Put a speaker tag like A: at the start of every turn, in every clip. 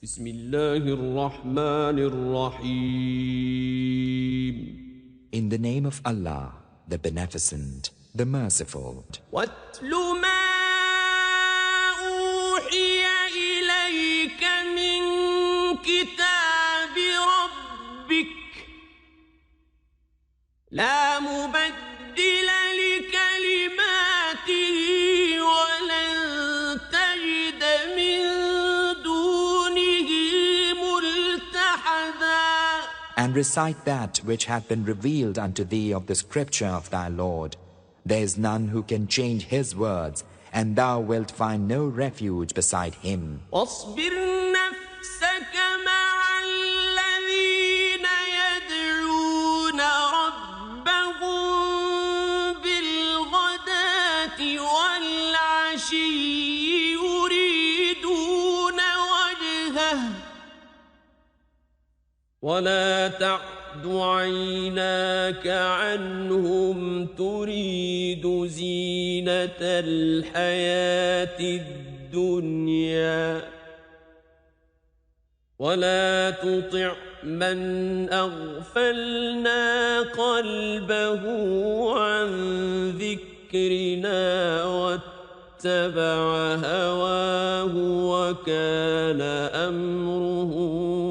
A: بسم الله الرحمن الرحيم.
B: In the name of Allah, the Beneficent, the Merciful.
A: واتل ما أوحي إليك من كتاب ربك لا مبدل لكلماته ولن تجد من دونه ملتحدا.
B: And recite that which hath been revealed unto thee of the scripture of thy Lord. There is none who can change his words, and thou wilt find no refuge beside him.
A: واصبر نفسك مع الذين يدعون ربهم بالغداة والعشي يريدون وجهه ولا تعد عيناك عنهم تريد زينة الحياة الدنيا ولا تطع من أغفلنا قلبه عن ذكرنا واتبع هواه وكان أمره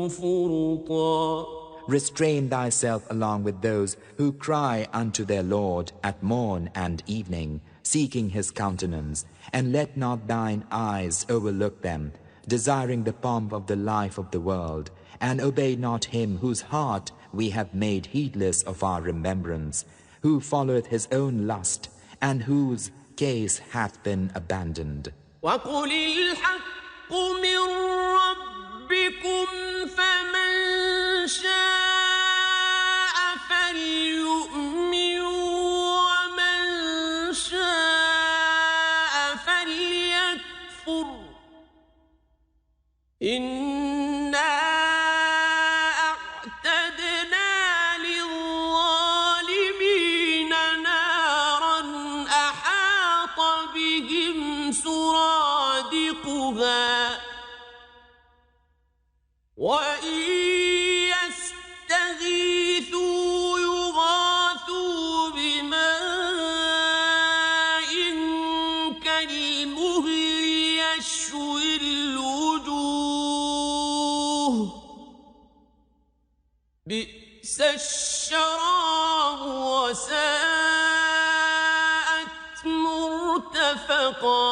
A: فرطا.
B: Restrain thyself along with those who cry unto their Lord at morn and evening, seeking his countenance, and let not thine eyes overlook them, desiring the pomp of the life of the world, and obey not him whose heart we have made heedless of our remembrance, who followeth his own lust, and whose case hath been abandoned.
A: وقل الحق من ربكم فمن شاء فليؤمن ومن شاء فليكفر إنا أعتدنا للظالمين نارا أحاط بهم سرادقها وإن يستغيثوا يغاثوا بماء كالمهل يشوي الوجوه بئس الشراب وساءت مرتفقا.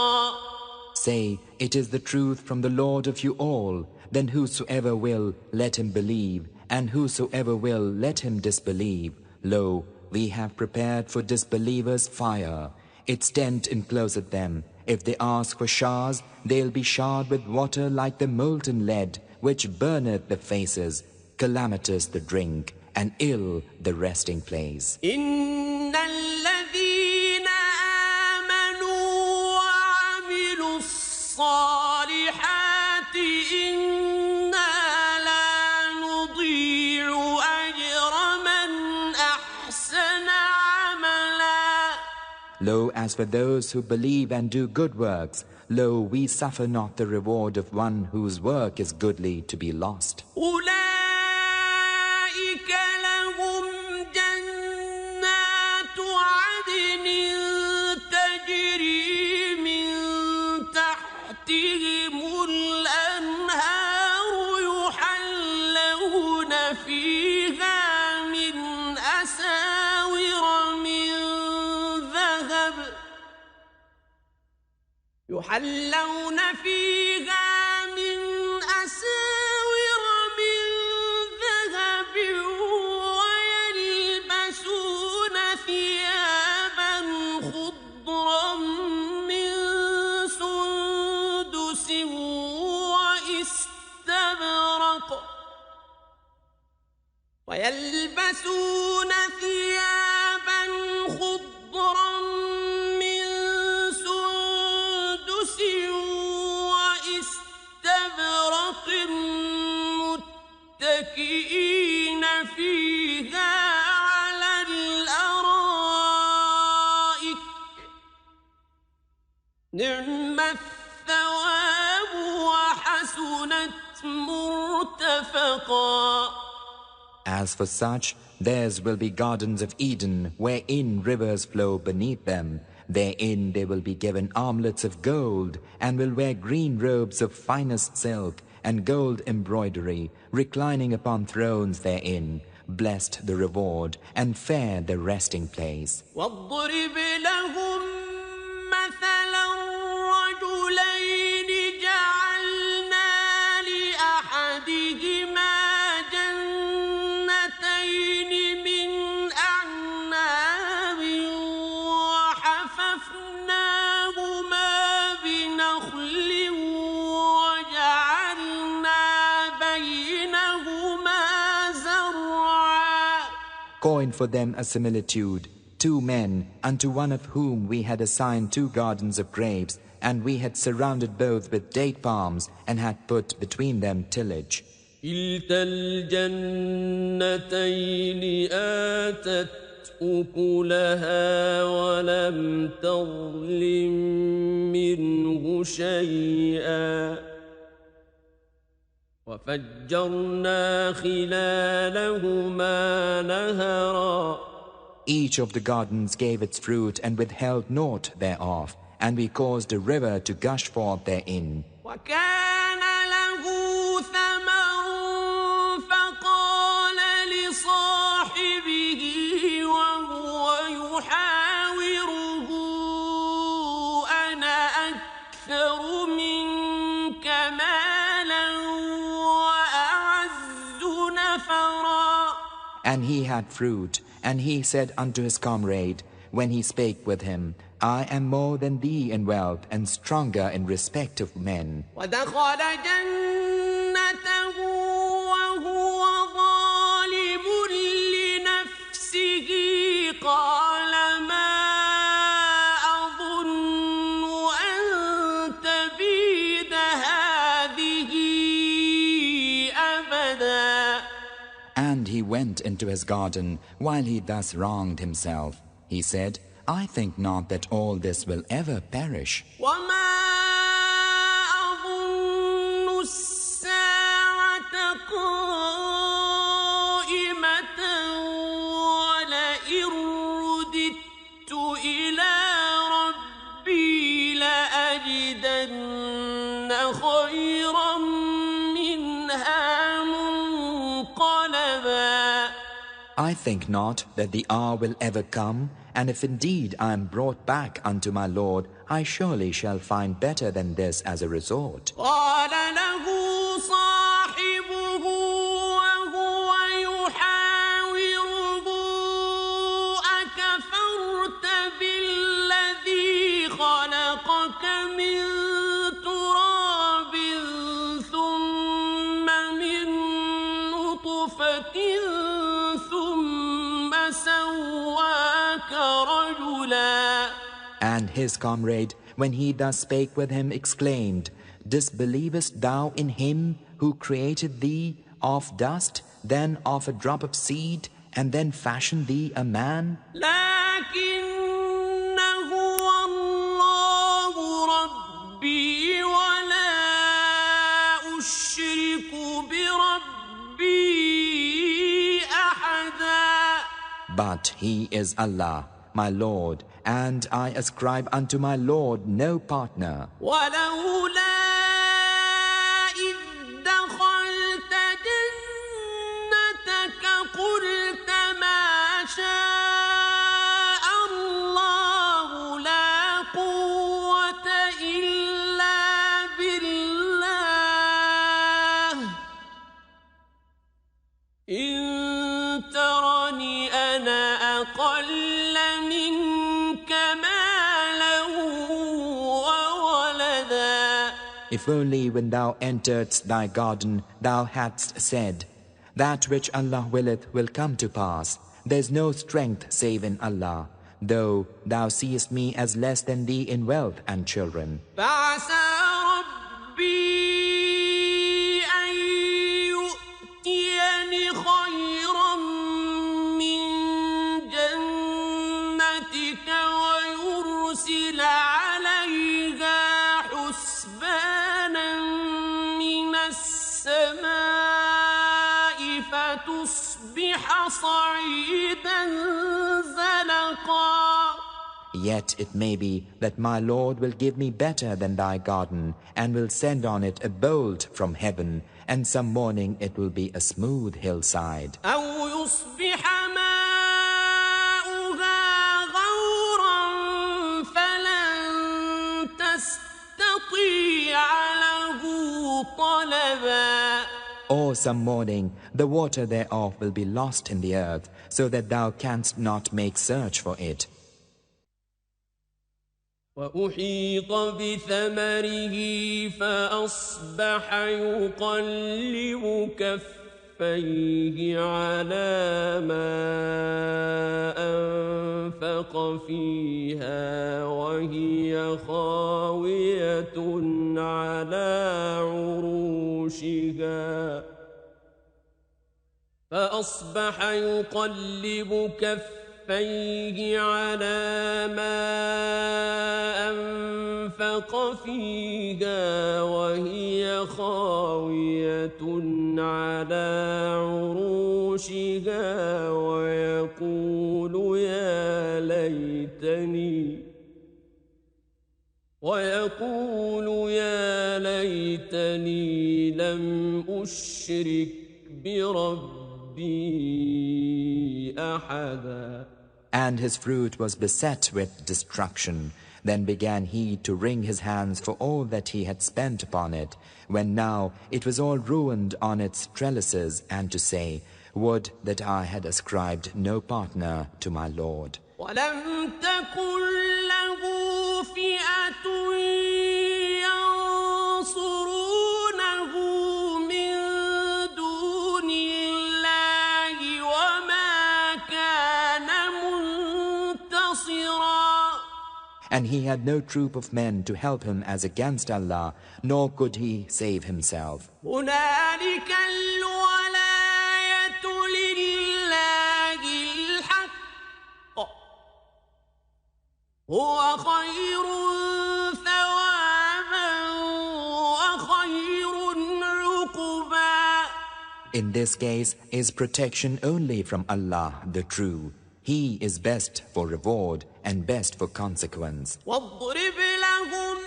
B: Say, it is the truth from the Lord of you all. Then whosoever will, let him believe, and whosoever will, let him disbelieve. Lo, we have prepared for disbelievers fire. Its tent encloseth them. If they ask for showers, they'll be showered with water like the molten lead, which burneth the faces, calamitous the drink, and ill the resting place.
A: إن الذين آمنوا وعملوا الصالحات إنا لا نضيع أجر من أحسن عملا.
B: Lo, as for those who believe and do good works, lo, we suffer not the reward of one whose work is goodly to be lost.
A: أولئك لهم جنات عدن تجري من تحتهم الأنهار يحلون فيها من أساور من ذهب ويلبسون ثيابا خضرا من سندس واستبرق متكئين فيها على الأرائك نعم الثواب وحسنت مرتفقا. نفقا.
B: As for such, theirs will be gardens of Eden, wherein rivers flow beneath them. Therein they will be given armlets of gold, and will wear green robes of finest silk, and gold embroidery, reclining upon thrones therein. Blessed the reward, and fair the resting place.
A: واضرب لهم مثلا رجلين جعلنا لأحدهما جنتين من أعناب وحففناهما بنخل وجعلنا بينهما زرعا.
B: Coin for them a similitude, 2 men, unto one of whom we had assigned 2 gardens of grapes, and we had surrounded both with date palms, and had put between them tillage.
A: كلتا الجنتين آتت أكلها ولم تظلم منه شيئا وفجرنا خلالهما نهرا.
B: Each of the gardens gave its fruit and withheld naught thereof, and we caused a river to gush forth therein.
A: وكان له ثمر فقال لصاحبه وهو يحاوره أنا أكثر منك مالا وأعز نفرا.
B: And he had fruit, and he said unto his comrade, when he spake with him, I am more than thee in wealth, and stronger in respect of men.
A: ودخل جنته وهو ظالم لنفسه قال ما أظن أن تبيد هذه أبدا.
B: And he went into his garden while he thus wronged himself. He said, I think not that all this will ever perish.
A: وما أظن الساعة قائمة ولئن رددت إلى ربي لأجدن خيرا منها منقلبا.
B: I think not that the hour will ever come, and if indeed I am brought back unto my Lord, I surely shall find better than this as a resort.
A: قال له صاحبه وهو يحاوره أكفرت بالذي خلقك من تراب ثم من نطفة ثم سواك رجلا.
B: And his comrade, when he thus spake with him, exclaimed, Disbelievest thou in him who created thee of dust, then of a drop of seed, and then fashioned thee a man?
A: لكن هو الله ربي ولا أشرك بربي أحدا.
B: But he is Allah, my Lord, and I ascribe unto my Lord no partner.
A: ولولا إذ دخلت جنتك قلت ما شاء الله لا قوة إلا بالله إن ترني أنا أقل منك مالا وولدا.
B: If only when thou enteredst thy garden thou hadst said, That which Allah willeth will come to pass. There's no strength save in Allah, though thou seest me as less than thee in wealth and children.
A: فعسى ربي أن يؤتيني خيرا من جنتك ويرسل عليها حسبانا من السماء فتصبح صعيدا زلقا.
B: Yet it may be that my Lord will give me better than thy garden, and will send on it a bolt from heaven, and some morning it will be a smooth hillside.
A: أو يصبح ماؤها غورا فلن تستطيع له طلبا.
B: Or some morning the water thereof will be lost in the earth, so that thou canst not make search for it.
A: وأحيط بثمره فأصبح يقلب كفيه على ما أنفق فيها وهي خاوية على عروشها. فأصبح يقلب كفيه على ما أنفق فيها وهي خاوية على عروشها ويقول يا ليتني لم أشرك بربي أحدا.
B: And his fruit was beset with destruction. Then began he to wring his hands for all that he had spent upon it, when now it was all ruined on its trellises, and to say, would that I had ascribed no partner to my Lord.
A: ولم تكن له فئة ينصرونه من دون الله وما كان منتصرا.
B: And he had no troop of men to help him as against Allah, nor could he save himself.
A: هنالك الولاية لله الحق هو خير ثوابا وخير عقبا.
B: In this case is protection only from Allah, the True. He is best for reward and best for consequence.
A: واضرب لهم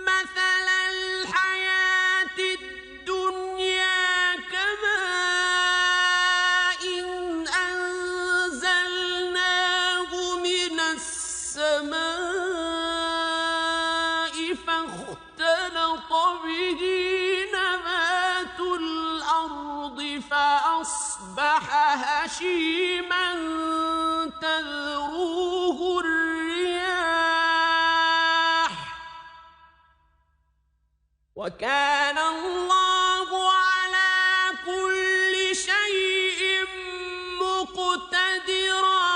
A: مثل الحياة الدنيا كماء أنزلناه من السماء فاختلط به نبات الأرض فأصبح هشيما تذروه الرياح وكان الله على كل شيء مقتدرا.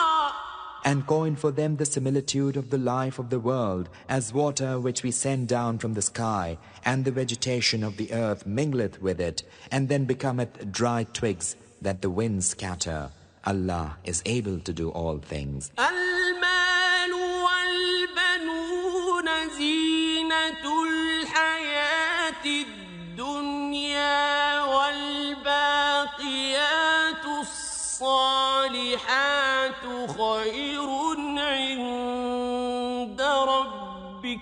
B: And coin for them the similitude of the life of the world as water which we send down from the sky, and the vegetation of the earth mingleth with it, and then becometh dry twigs that the winds scatter. Allah is able to do all things.
A: المال والبنون زينة الحياة الدنيا والباقيات الصالحات خير عند ربك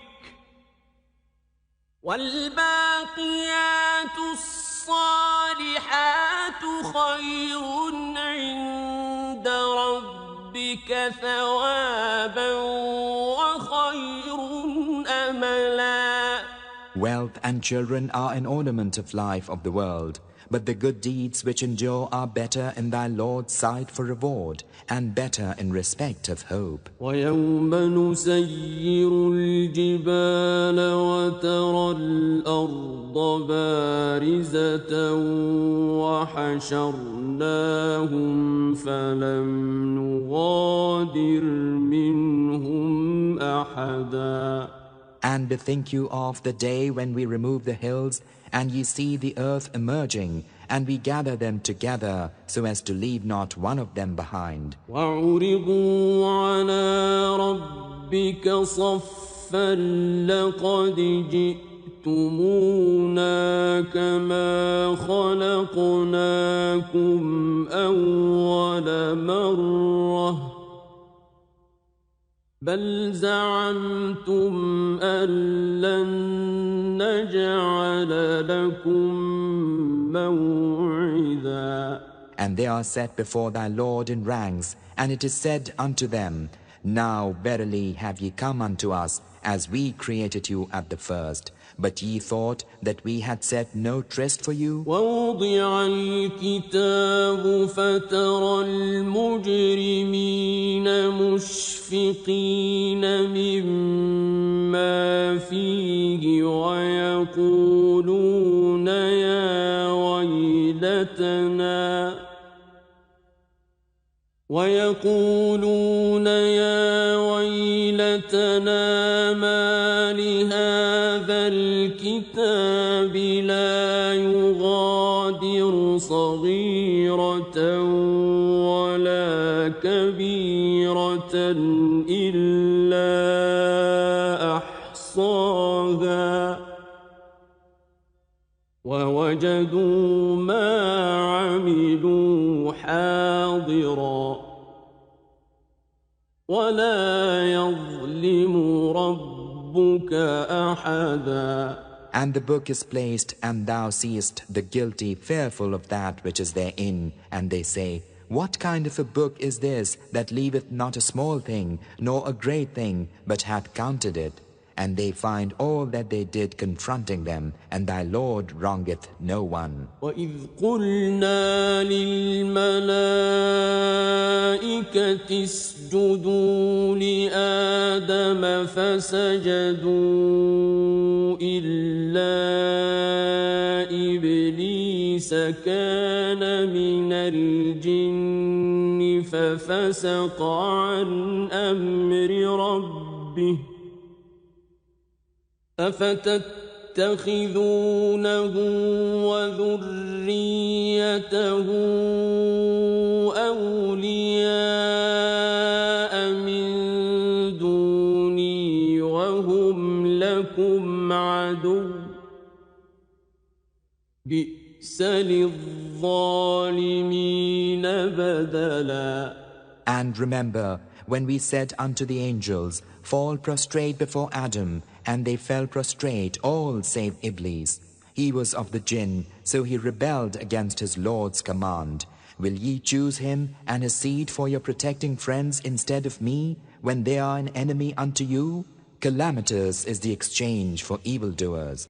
A: والباقيات الصالحات خير عند ربك ثوابا وخير أملا.
B: Wealth and children are an ornament of life of the world, but the good deeds which endure are better in thy Lord's sight for reward, and better in respect of hope.
A: ويوم نسير الجبال وترى الأرض بارزة وحشرناهم فلم نغادر منهم أحدا.
B: And bethink you of the day when we remove the hills, and ye see the earth emerging, and we gather them together so as to leave not one of them behind.
A: وعرضوا على ربك صفا لقد جئتمونا خلقتمونا كما خلقناكم أول مرة بل زعمتم أن لن نجعل لكم موعدا.
B: And they are set before thy Lord in ranks, and it is said unto them, Now verily have ye come unto us, as we created you at the first. But ye thought that we had set no tryst for you?
A: ووضع الكتاب فترى المجرمين مشفقين مما فيه ويقولون يا ويلتنا ما لهذا الكتاب لا يغادر صغيرة ولا كبيرة إلا أحصاها ووجدوا ما عملوا حاضرا ولا يظلم ربك أحدا.
B: And the book is placed, and thou seest the guilty fearful of that which is therein, and they say, What kind of a book is this that leaveth not a small thing, nor a great thing, but hath counted it? And they find all that they did confronting them, and thy Lord wrongeth no one.
A: وَإِذْ قُلْنَا لِلْمَلَائِكَةِ اسْجُدُوا لِآدَمَ فَسَجَدُوا إِلَّا إِبْلِيسَ كَانَ مِنَ الْجِنِّ فَفَسَقَ عَنْ أَمْرِ رَبِّهِ أفتتخذونه وذريته أولياء من دوني وهم لكم عدو بئس للظالمين بدلا.
B: And remember, when we said unto the angels, Fall prostrate before Adam, and they fell prostrate, all save Iblis. He was of the jinn, so he rebelled against his Lord's command. Will ye choose him and his seed for your protecting friends instead of me, when they are an enemy unto you? Calamitous is the exchange for evildoers.